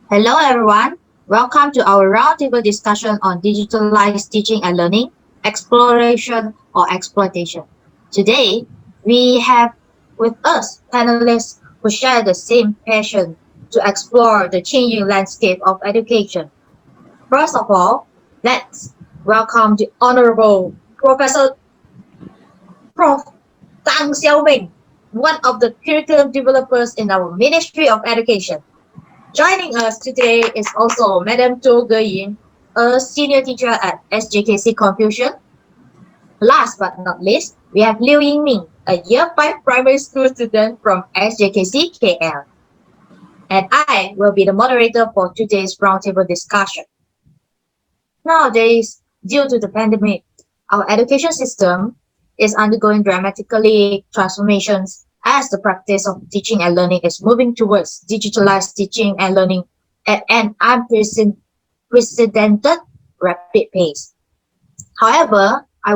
Hello, everyone. Welcome to our roundtable discussion on digitalized teaching and learning, exploration or exploitation. Today, we have with us panelists who share the same passion to explore the changing landscape of education. First of all, let's welcome the Honorable Professor Prof. Tang Xiaoming, one of the curriculum developers in our Ministry of Education. Joining us today is also Madam Zhou Ying, a senior teacher at SJKC Confucian. Last but not least, we have Liew Ming, a year 5 primary school student from SJKC KL. And I will be the moderator for today's roundtable discussion. Nowadays, due to the pandemic, our education system is undergoing dramatically transformations as the practice of teaching and learning is moving towards digitalized teaching and learning at an unprecedented rapid pace. However, I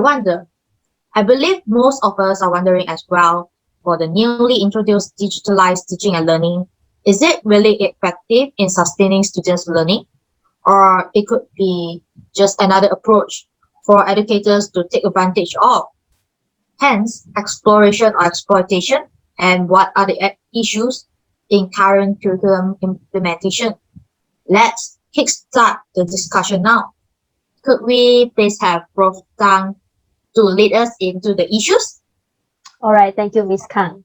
believe most of us are wondering as well, for the newly introduced digitalized teaching and learning, is it really effective in sustaining students' learning? Or it could be just another approach for educators to take advantage of. Hence, exploration or exploitation, and what are the issues in current curriculum implementation. Let's kickstart the discussion now. Could we please have Prof. Tang to lead us into the issues? All right, thank you, Miss Kang.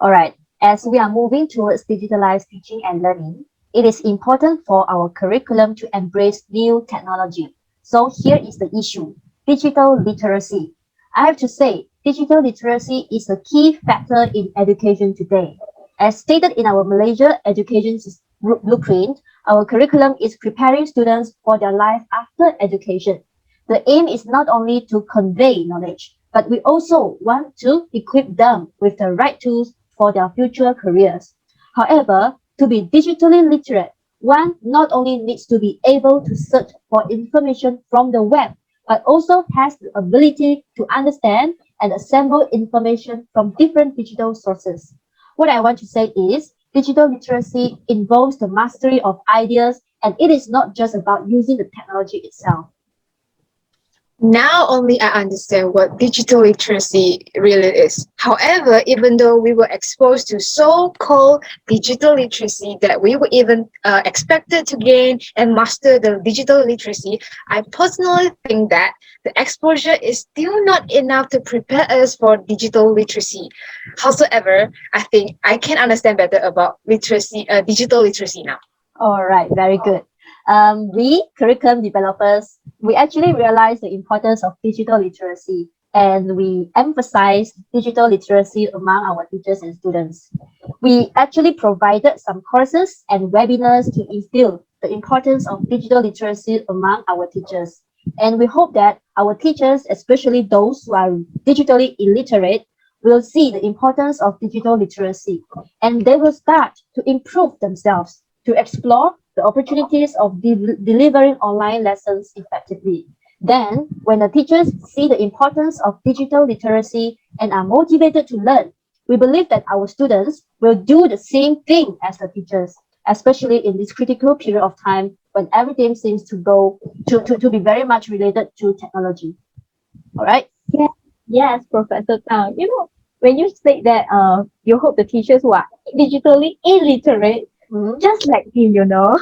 All right, as we are moving towards digitalized teaching and learning, it is important for our curriculum to embrace new technology. So here is the issue, digital literacy. I have to say, digital literacy is a key factor in education today. As stated in our Malaysia Education Blueprint, our curriculum is preparing students for their life after education. The aim is not only to convey knowledge, but we also want to equip them with the right tools for their future careers. However, to be digitally literate, one not only needs to be able to search for information from the web, but also has the ability to understand and assemble information from different digital sources. What I want to say is digital literacy involves the mastery of ideas, and it is not just about using the technology itself. Now only I understand what digital literacy really is. However, even though we were exposed to so-called digital literacy that we were even expected to gain and master the digital literacy, I personally think that the exposure is still not enough to prepare us for digital literacy. Howsoever, I think I can understand better about digital literacy now. All right, very good. We curriculum developers, we actually realize the importance of digital literacy, and we emphasize digital literacy among our teachers and students. We actually provided some courses and webinars to instill the importance of digital literacy among our teachers. And we hope that our teachers, especially those who are digitally illiterate, will see the importance of digital literacy, and they will start to improve themselves to explore the opportunities of delivering online lessons effectively. Then, when the teachers see the importance of digital literacy and are motivated to learn, we believe that our students will do the same thing as the teachers, especially in this critical period of time when everything seems to go to be very much related to technology. All right? Yeah, yes, Professor Tang. When you say that you hope the teachers who are digitally illiterate, just like me, Really?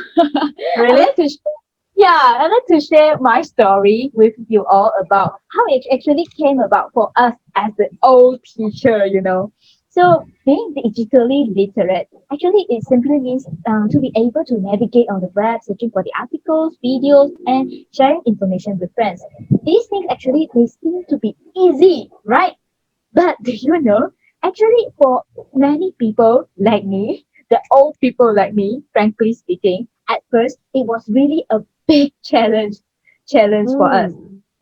I'd like to share my story with you all about how it actually came about for us as the old teacher. So being digitally literate, actually it simply means to be able to navigate on the web, searching for the articles, videos, and sharing information with friends. These things actually, they seem to be easy, right? But do you know, actually for many people like me, the old people like me, frankly speaking, at first it was really a big challenge for us.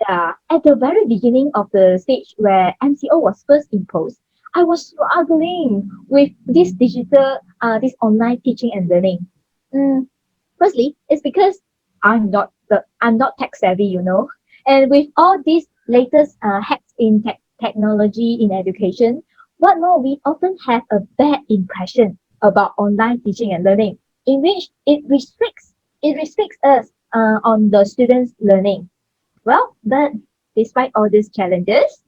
Yeah, at the very beginning of the stage where MCO was first imposed, I was struggling with this online teaching and learning. Mm, Firstly, it's because I'm not tech savvy. And with all these latest hacks in technology in education, what more we often have a bad impression about online teaching and learning. in which it restricts us on the students' learning. Well, but despite all these challenges,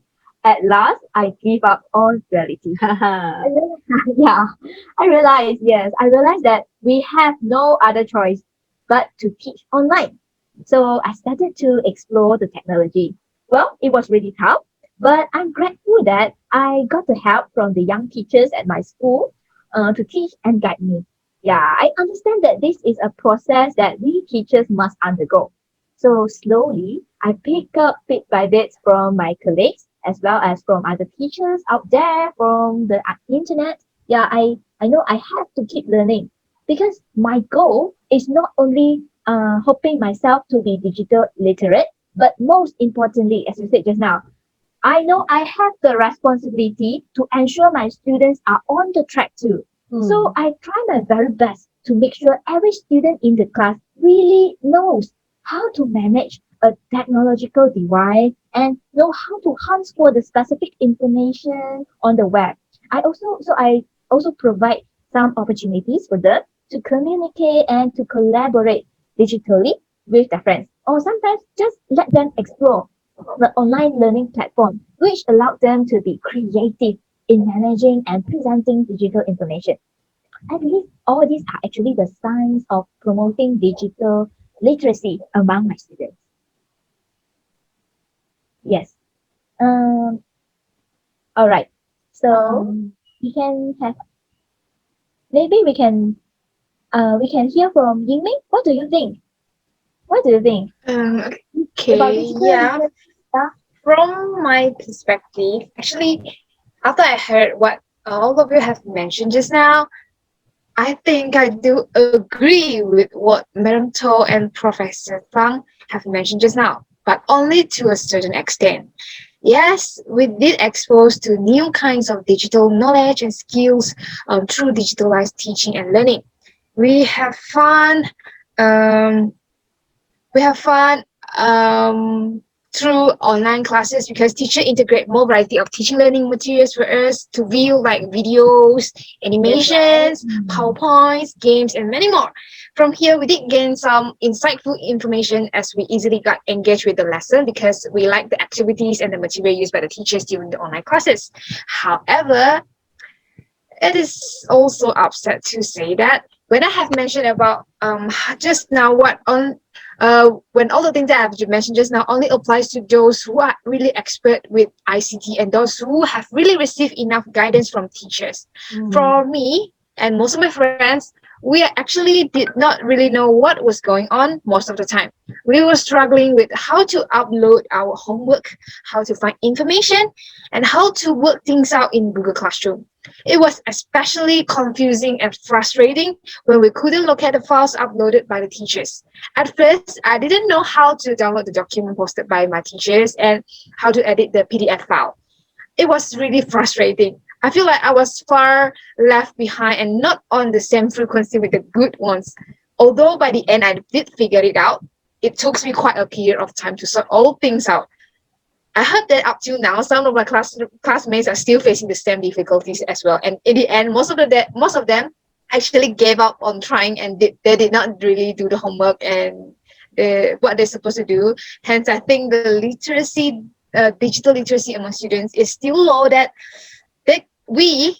at last I give up on reality. And then, yeah, I realized that we have no other choice but to teach online. So I started to explore the technology. Well, it was really tough, but I'm grateful that I got the help from the young teachers at my school to teach and guide me. Yeah, I understand that this is a process that we teachers must undergo. So slowly, I pick up bit by bit from my colleagues as well as from other teachers out there from the internet. Yeah, I know I have to keep learning because my goal is not only hoping myself to be digital literate, but most importantly, as you said just now, I know I have the responsibility to ensure my students are on the track too. So I try my very best to make sure every student in the class really knows how to manage a technological device and know how to hunt for the specific information on the web. I also provide some opportunities for them to communicate and to collaborate digitally with their friends. Or sometimes just let them explore the online learning platform, which allowed them to be creative in managing and presenting digital information. I believe all these are actually the signs of promoting digital literacy among my students. Yes. Um. All right. So we can have maybe we can hear from Ying Ming. What do you think? What do you think about Okay, digital yeah. literacy? Yeah. From my perspective, actually, after I heard what all of you have mentioned just now, I think I do agree with what Madam To and Professor Tang have mentioned just now, but only to a certain extent. Yes, we did expose to new kinds of digital knowledge and skills through digitalized teaching and learning. We have fun. Um, we have fun through online classes because teacher integrate more variety of teaching learning materials for us to view like videos, That's right. animations, PowerPoints, games, and many more. From here, we did gain some insightful information as we easily got engaged with the lesson because we like the activities and the material used by the teachers during the online classes. However, it is also upset to say that when I have mentioned about just now what on when all the things that I have mentioned just now only applies to those who are really expert with ICT and those who have really received enough guidance from teachers. For me and most of my friends, we actually did not really know what was going on most of the time. We were struggling with how to upload our homework, how to find information, and how to work things out in Google Classroom. It was especially confusing and frustrating when we couldn't locate the files uploaded by the teachers. At first, I didn't know how to download the document posted by my teachers and how to edit the PDF file. It was really frustrating. I feel like I was far left behind and not on the same frequency with the good ones. Although by the end I did figure it out, it took me quite a period of time to sort all things out. I heard that up till now, some of my classmates are still facing the same difficulties as well. And in the end, most of them actually gave up on trying and they did not really do the homework and what they're supposed to do. Hence, I think the digital literacy among students is still low. That we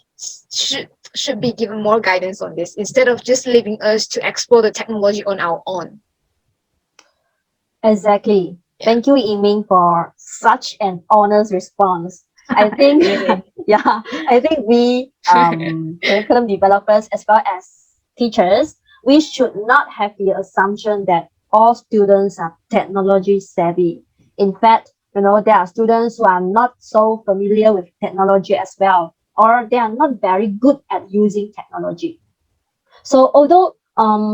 should be given more guidance on this instead of just leaving us to explore the technology on our own. Exactly. Yeah. Thank you, Yiming, for such an honest response. I think, Really. yeah, I think we curriculum developers as well as teachers, we should not have the assumption that all students are technology savvy. In fact, there are students who are not so familiar with technology as well, or they are not very good at using technology. So although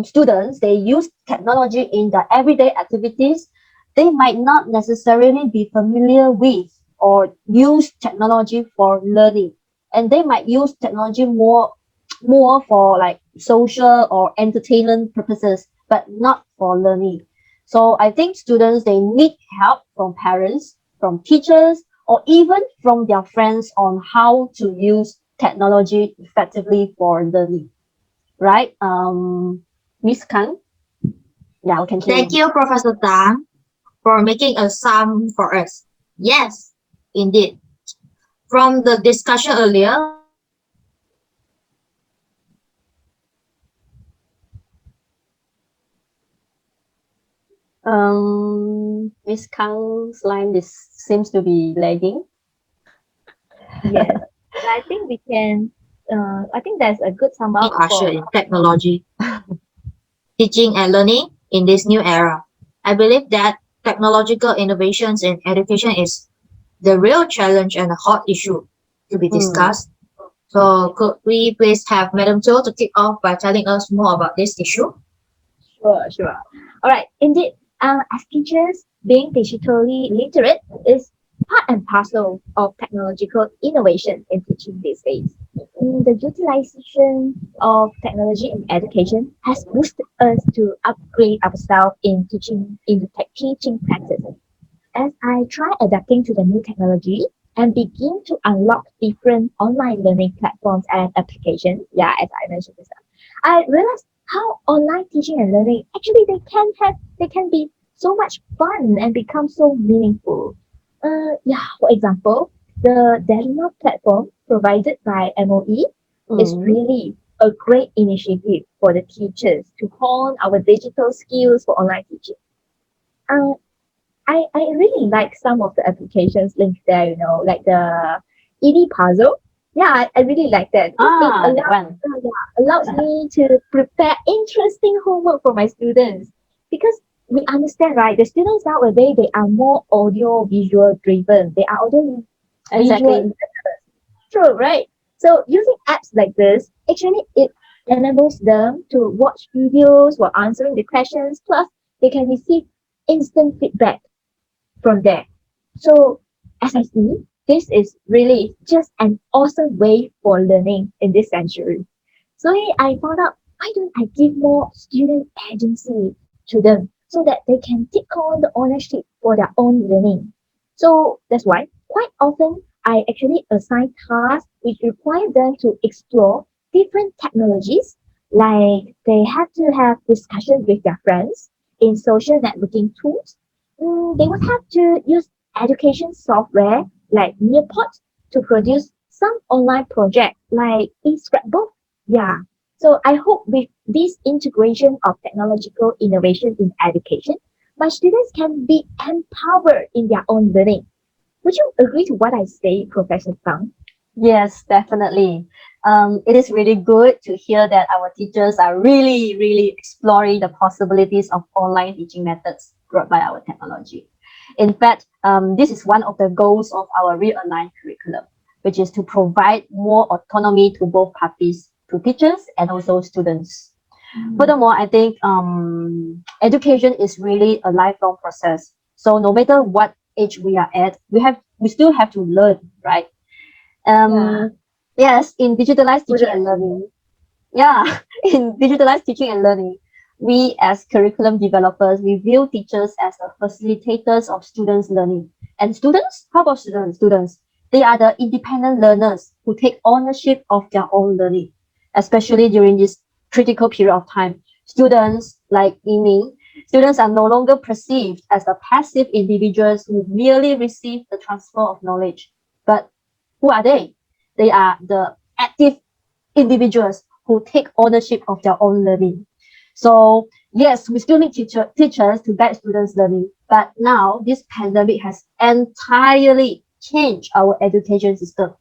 students they use technology in their everyday activities, they might not necessarily be familiar with or use technology for learning, and they might use technology more for like social or entertainment purposes, but not for learning. So I think students they need help from parents, from teachers, or even from their friends on how to use technology effectively for learning, right? Miss Kang. Yeah, we can hear Thank you. you, Professor Tang, for making a sum for us. Yes, indeed. From the discussion earlier, we can see that technological innovation is really Miss Kang's line is seems to be lagging. Yes. But I think we can. I think that's a good sum up usher for. in technology, teaching and learning in this new era. I believe that technological innovations in education is the real challenge and a hot issue to be Mm. discussed. So could we please have Madam Cho to kick off by telling us more about this issue? Sure, sure. All right. Indeed, as teachers, being digitally literate is part and parcel of technological innovation in teaching these days. The utilization of technology in education has boosted us to upgrade ourselves in teaching practices. As I try adapting to the new technology and begin to unlock different online learning platforms and applications, yeah, as I mentioned before, I realized how online teaching and learning actually they can be so much fun and become so meaningful. Yeah, for example, the Delima platform provided by MOE is Mm. really a great initiative for the teachers to hone our digital skills for online teaching. Uh, I really like some of the applications linked there, like the ED puzzle. Yeah, I really like that because it Ah, that one. allows me to prepare interesting homework for my students. Because we understand, right? The students nowadays they are more audio visual driven. They are audio visual Exactly. true, right? So using apps like this, actually it enables them to watch videos while answering the questions. Plus, they can receive instant feedback from there. So, as I see, this is really just an awesome way for learning in this century. So I found out why don't I give more student agency to them so that they can take on the ownership for their own learning. So that's why quite often I actually assign tasks which require them to explore different technologies, like they have to have discussions with their friends in social networking tools. They would have to use education software like Nearpod to produce some online project like e-scrapbook. Yeah. So I hope with this integration of technological innovation in education, my students can be empowered in their own learning. Would you agree to what I say, Professor Fang? Yes, definitely. It is really good to hear that our teachers are really, really exploring the possibilities of online teaching methods brought by our technology. In fact, this is one of the goals of our realigned curriculum, which is to provide more autonomy to both parties, to teachers and also students. Furthermore, I think education is really a lifelong process. So no matter what age we are at, we still have to learn, right? Yeah. Yes, in digitalized Would teaching and learning, yeah, in digitalized teaching and learning, we as curriculum developers, we view teachers as the facilitators of students' learning. And students, how about students? Students, they are the independent learners who take ownership of their own learning, especially during this critical period of time. Students, like Ying, students are no longer perceived as the passive individuals who merely receive the transfer of knowledge. But who are they? They are the active individuals who take ownership of their own learning. So yes, we still need teachers to guide students' learning, but now this pandemic has entirely changed our education system,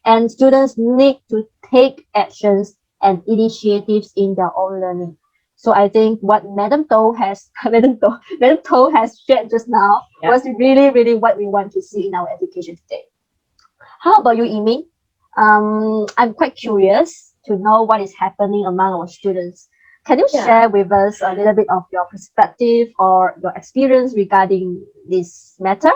and students need to take actions and initiatives in their own learning. So I think what Madam To has Madam To has shared just now yeah. was really, really what we want to see in our education today. How about you, Imi? I'm quite curious to know what is happening among our students. Can you Yeah. share with us a little bit of your perspective or your experience regarding this matter?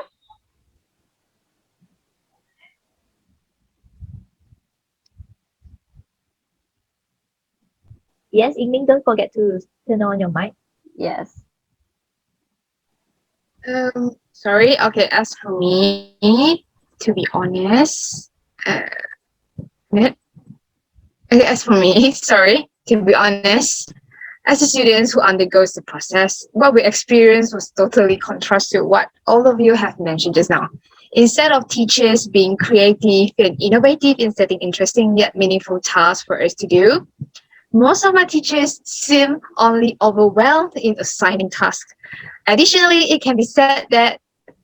Yes, Ingming, don't forget to turn on your mic. Yes. Sorry. Okay, as for me, to be honest, uh, minute. Okay, as for me, sorry, to be honest, As a student who undergoes the process, what we experienced was totally contrast to what all of you have mentioned just now. Instead of teachers being creative and innovative in setting interesting yet meaningful tasks for us to do, most of my teachers seem only overwhelmed in assigning tasks. Additionally, it can be said that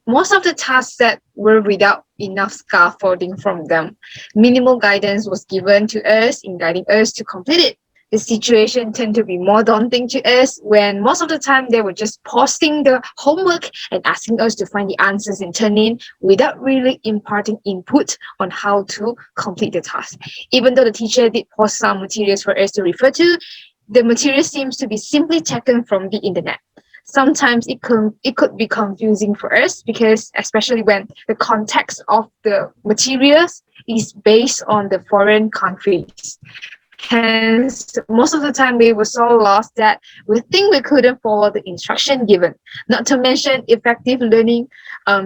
most of the tasks that were without enough scaffolding from them. Minimal guidance was given to us in guiding us to complete it. The situation tend to be more daunting to us when most of the time they were just posting the homework and asking us to find the answers and turn in without really imparting input on how to complete the task. Even though the teacher did post some materials for us to refer to, the material seems to be simply taken from the internet. Sometimes it could be confusing for us because especially when the context of the materials is based on the foreign countries. Hence, most of the time we were so lost that we think we couldn't follow the instruction given. Not to mention effective learning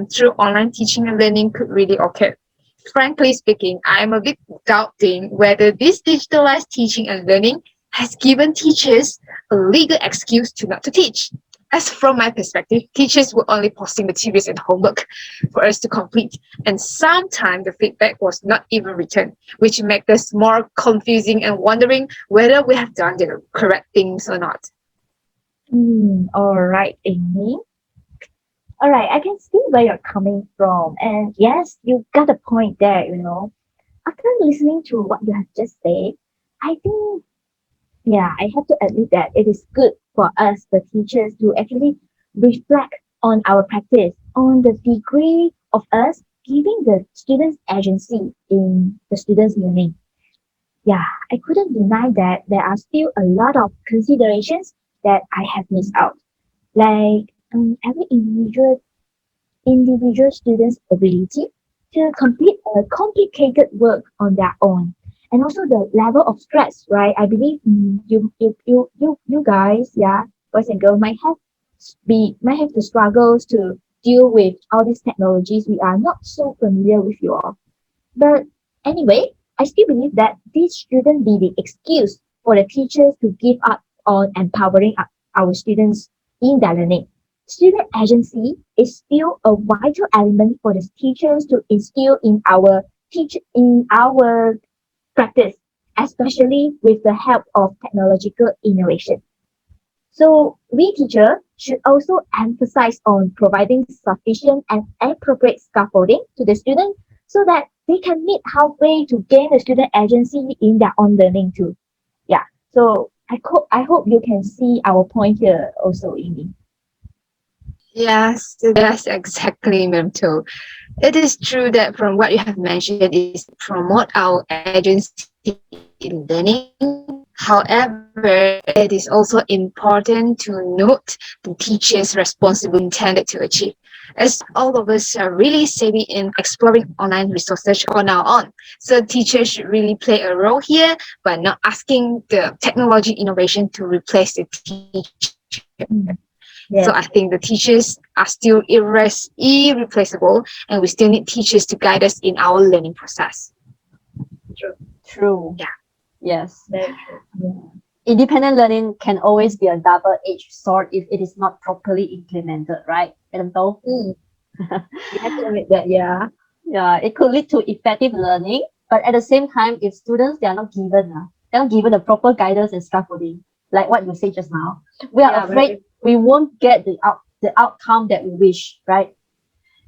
through online teaching and learning could really occur. Frankly speaking, I'm a bit doubting whether this digitalized teaching and learning has given teachers a legal excuse to not to teach. As from my perspective, teachers were only posting materials and homework for us to complete, and sometimes the feedback was not even written, which makes us more confusing and wondering whether we have done the correct things or not. All right, Amy. All right, I can see where you're coming from. And yes, you got a point there, you know. After listening to what you have just said, I think, yeah, I have to admit that it is good for us, the teachers, to actually reflect on our practice, on the degree of us giving the students agency in the students' learning. Yeah, I couldn't deny that there are still a lot of considerations that I have missed out. Like every individual student's ability to complete a complicated work on their own, and also the level of stress, right? I believe you guys, yeah, boys and girls might have the struggles to deal with all these technologies. We are not so familiar with you all, but anyway, I still believe that this shouldn't be the excuse for the teachers to give up on empowering our students in their learning. Student agency is still a vital element for the teachers to instill in our practice, especially with the help of technological innovation. So we teacher should also emphasize on providing sufficient and appropriate scaffolding to the student so that they can meet halfway to gain the student agency in their own learning too. Yeah. So I hope you can see our point here also, Amy. Yes, exactly, Ma'am Too. It is true that from what you have mentioned is promote our agency in learning. However, it is also important to note the teacher's responsibility intended to achieve. As all of us are really savvy in exploring online resources on our own. So teachers should really play a role here by not asking the technology innovation to replace the teacher. So I Yes. think the teachers are still irreplaceable, and we still need teachers to guide us in our learning process. True. Yeah. Yes. Very true. Yeah. Independent learning can always be a double-edged sword if it is not properly implemented, right, Madam Tho? You have to admit that, yeah. Yeah, it could lead to effective learning, but at the same time, if students they're not given the proper guidance and scaffolding, like what you said just now, we are Yeah, afraid very we won't get the outcome that we wish, right?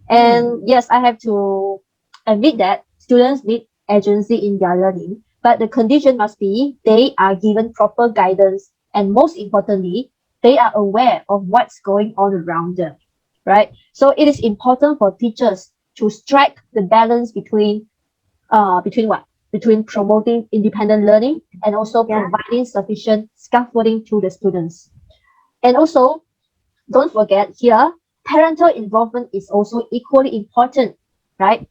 mm, And yes, I have to admit that students need agency in their learning, but the condition must be they are given proper guidance, and most importantly, they are aware of what's going on around them, right? So it is important for teachers to strike the balance between what? Between promoting independent learning and also yeah. providing sufficient scaffolding to the students. And also, don't forget here, parental involvement is also equally important, right?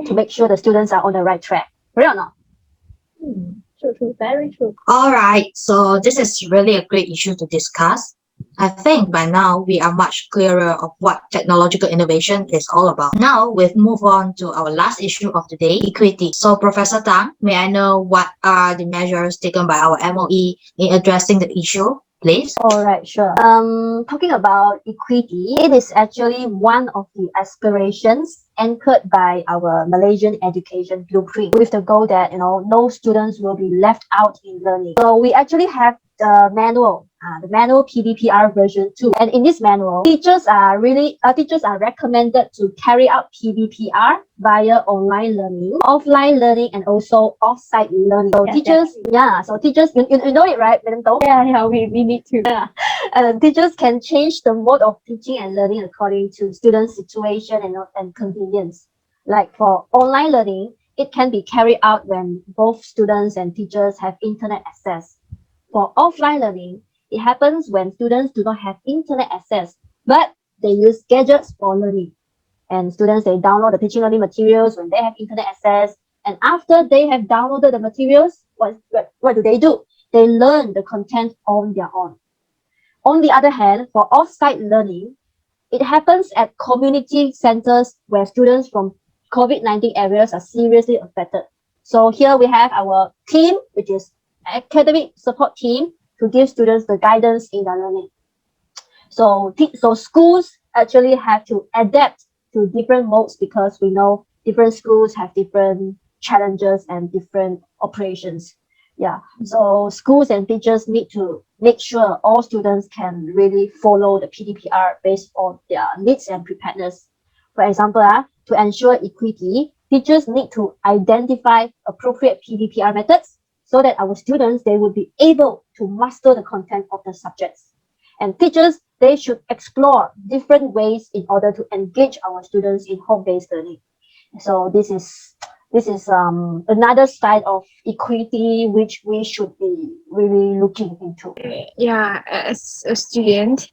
To make sure the students are on the right track. Right or not? True, true, very true. All right, so this is really a great issue to discuss. I think by now we are much clearer of what technological innovation is all about. Now we've moved on to our last issue of the day, equity. So Professor Tang, may I know what are the measures taken by our MOE in addressing the issue, please? All right, sure. Talking about equity, it is actually one of the aspirations anchored by our Malaysian education blueprint with the goal that no students will be left out in learning. So we actually have the manual PDPR version 2. And in this manual, teachers are recommended to carry out PDPR via online learning, offline learning, and also off-site learning. So teachers, you know it, right, Madam Toh? Yeah, we need to. Teachers can change the mode of teaching and learning according to students' situation and convenience. Like for online learning, it can be carried out when both students and teachers have internet access. For offline learning, it happens when students do not have internet access, but they use gadgets for learning. And students, they download the teaching learning materials when they have internet access. And after they have downloaded the materials, what do? They learn the content on their own. On the other hand, for off-site learning, it happens at community centers where students from COVID-19 areas are seriously affected. So here we have our team, which is academic support team, to give students the guidance in their learning. So schools actually have to adapt to different modes because we know different schools have different challenges and different operations. Yeah. So schools and teachers need to make sure all students can really follow the PDPR based on their needs and preparedness. For example, to ensure equity, teachers need to identify appropriate PDPR methods so that our students, they will be able to master the content of the subjects. And teachers, they should explore different ways in order to engage our students in home-based learning. So this is another side of equity which we should be really looking into. Yeah, as a student,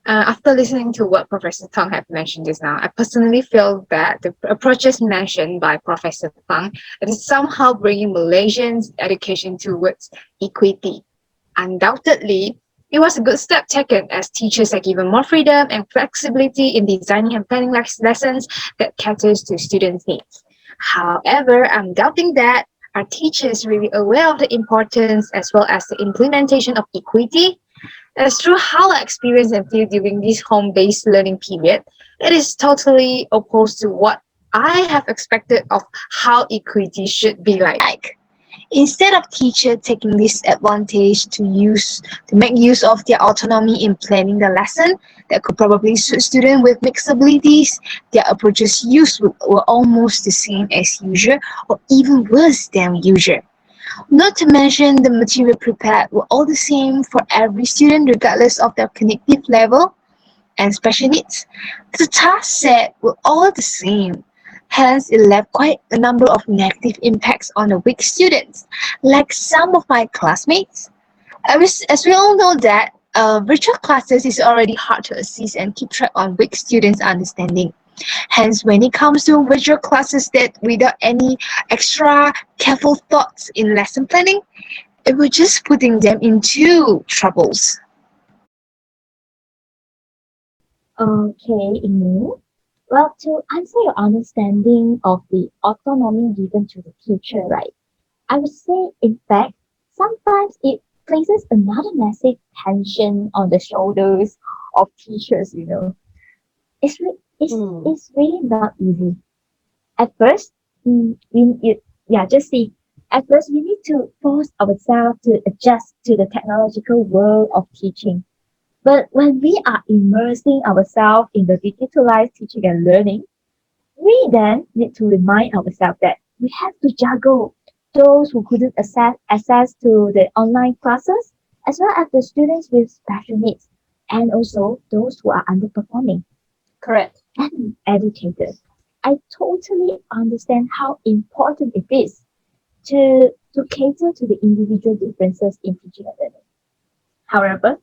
after listening to what Professor Tang have mentioned just now, I personally feel that the approaches mentioned by Professor Tang is somehow bringing Malaysians' education towards equity. Undoubtedly, it was a good step taken as teachers are given more freedom and flexibility in designing and planning lessons that caters to students' needs. However, I'm doubting that are teachers really aware of the importance as well as the implementation of equity? As through how I experienced and feel during this home-based learning period, it is totally opposed to what I have expected of how equity should be like. Instead of teacher taking this advantage to make use of their autonomy in planning the lesson that could probably suit students with mixed abilities, their approaches used were almost the same as usual or even worse than usual. Not to mention the material prepared were all the same for every student regardless of their cognitive level and special needs. The tasks set were all the same. Hence, it left quite a number of negative impacts on the weak students, like some of my classmates. As we all know that virtual classes is already hard to assist and keep track on weak students' understanding. Hence, when it comes to virtual classes that without any extra careful thoughts in lesson planning, it was just putting them into troubles. Okay, Ying. Well, to answer your understanding of the autonomy given to the teacher, right? I would say, in fact, sometimes it places another massive tension on the shoulders of teachers. It's really not easy. At first, just see, at first we need to force ourselves to adjust to the technological world of teaching. But when we are immersing ourselves in the digitalized teaching and learning, we then need to remind ourselves that we have to juggle those who couldn't access to the online classes, as well as the students with special needs, and also those who are underperforming. Correct. And educators, I totally understand how important it is to cater to the individual differences in teaching and learning. However,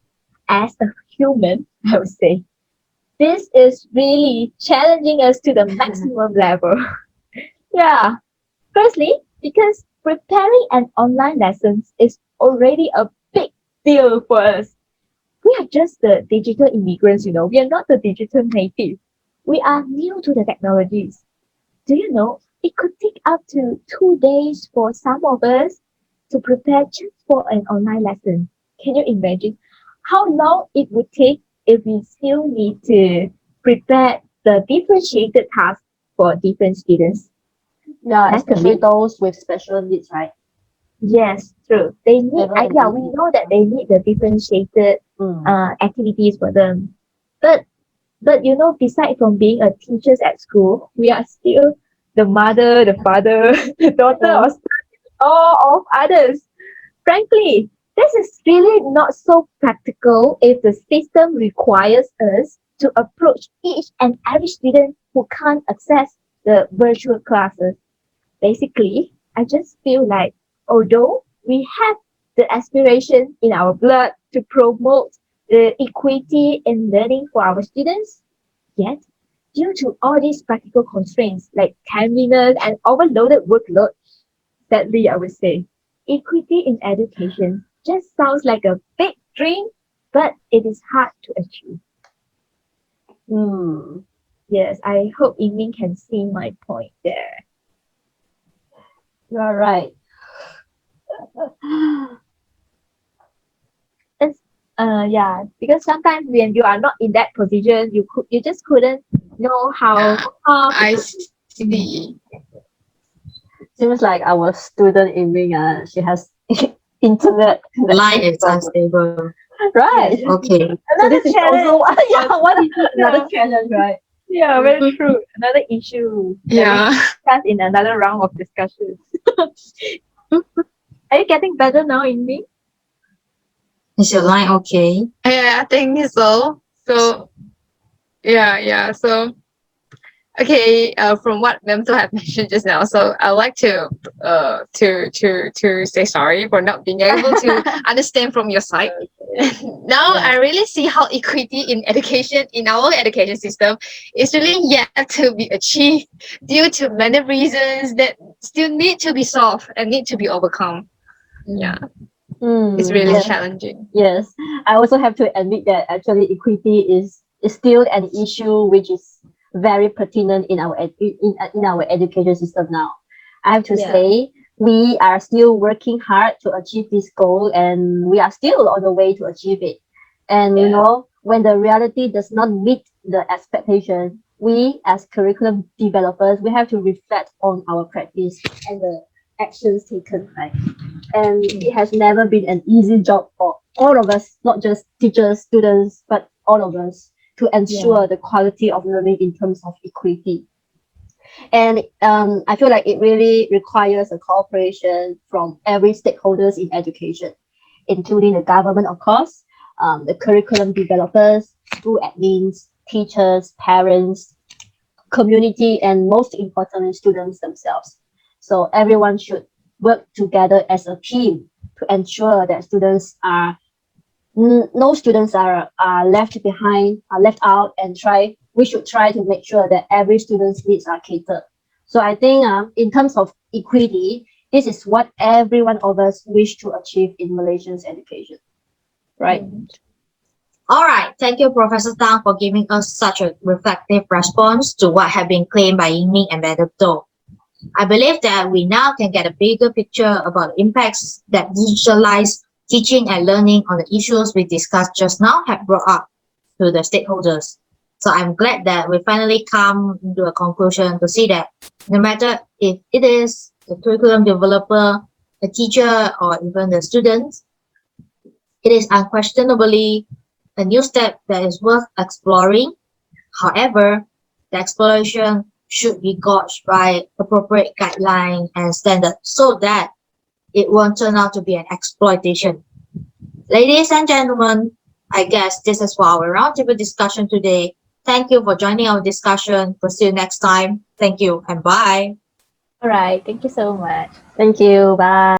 as a human, I would say, this is really challenging us to the maximum level. Yeah. Firstly, because preparing an online lessons is already a big deal for us. We we are just the digital immigrants, you know. We are not the digital native. We are new to the technologies. Do you know it could take up to 2 days for some of us to prepare just for an online lesson? Can you imagine how long it would take if we still need to prepare the differentiated tasks for different students? Yeah, That's a especially bit. those with special needs, right? Yes, true. They need, Never an yeah, we easy. know that they need the differentiated Mm. activities for them. But but you know, beside from being a teachers at school, we are still the mother, the father, the daughter, or Mm. son-in-law of others. Frankly, this is really not so practical if the system requires us to approach each and every student who can't access the virtual classes. Basically, I just feel like although we have the aspiration in our blood to promote the equity in learning for our students, yet due to all these practical constraints like timeliness and overloaded workload, sadly I would say, equity in education just sounds like a big dream, but it is hard to achieve. Mm. Yes, I hope Ying can see my point there. You are right. It's, yeah, because sometimes when you are not in that position, you just couldn't know how Yeah, tough it I could be. see. Seems like our student Ming, she has internet Line connection is problem. unstable. Right. Yes, Okay. So another this is challenge. also yeah, one Yeah, another challenge, right? yeah, very true. Another issue that we Yeah. discuss in another round of discussion. Are you getting better now, Ying? Is your line okay? Yeah, I think so. So yeah. So okay, from what Memto had mentioned just now, so I like to say sorry for not being able to understand from your side. Now Yeah. I really see how equity in education in our education system is really yet to be achieved due to many reasons that still need to be solved and need to be overcome. Yeah, it's really Yes. challenging. Yes. I also have to admit that actually equity is still an issue which is very pertinent in our in our education system now. I have to Yeah, say we are still working hard to achieve this goal and we are still on the way to achieve it. And you yeah, know, when the reality does not meet the expectation, we as curriculum developers, we have to reflect on our practice and the actions taken, right? And it has never been an easy job for all of us, not just teachers, students, but all of us to yeah, ensure the quality of learning in terms of equity. And I feel like it really requires a cooperation from every stakeholders in education, including the government, of course, the curriculum developers, school admins, teachers, parents, community, and most importantly, students themselves. So everyone should work together as a team to ensure that students are no students are left behind, are left out, and try. We should try to make sure that every student's needs are catered. So I think in terms of equity, this is what every one of us wish to achieve in Malaysia's education, right? mm, All right. Thank you, Professor Tang, for giving us such a reflective response to what have been claimed by Ying and Madam Do. I believe that we now can get a bigger picture about the impacts that digitalized teaching and learning on the issues we discussed just now have brought up to the stakeholders. So I'm glad that we finally come to a conclusion to see that no matter if it is the curriculum developer, the teacher, or even the students, it is unquestionably a new step that is worth exploring. However, the exploration should be gauged by appropriate guidelines and standards so that it won't turn out to be an exploitation. Ladies and gentlemen, I guess this is for our roundtable discussion today. Thank you for joining our discussion. We'll see you next time. Thank you and bye. all right. Thank you so much. Thank you. Bye.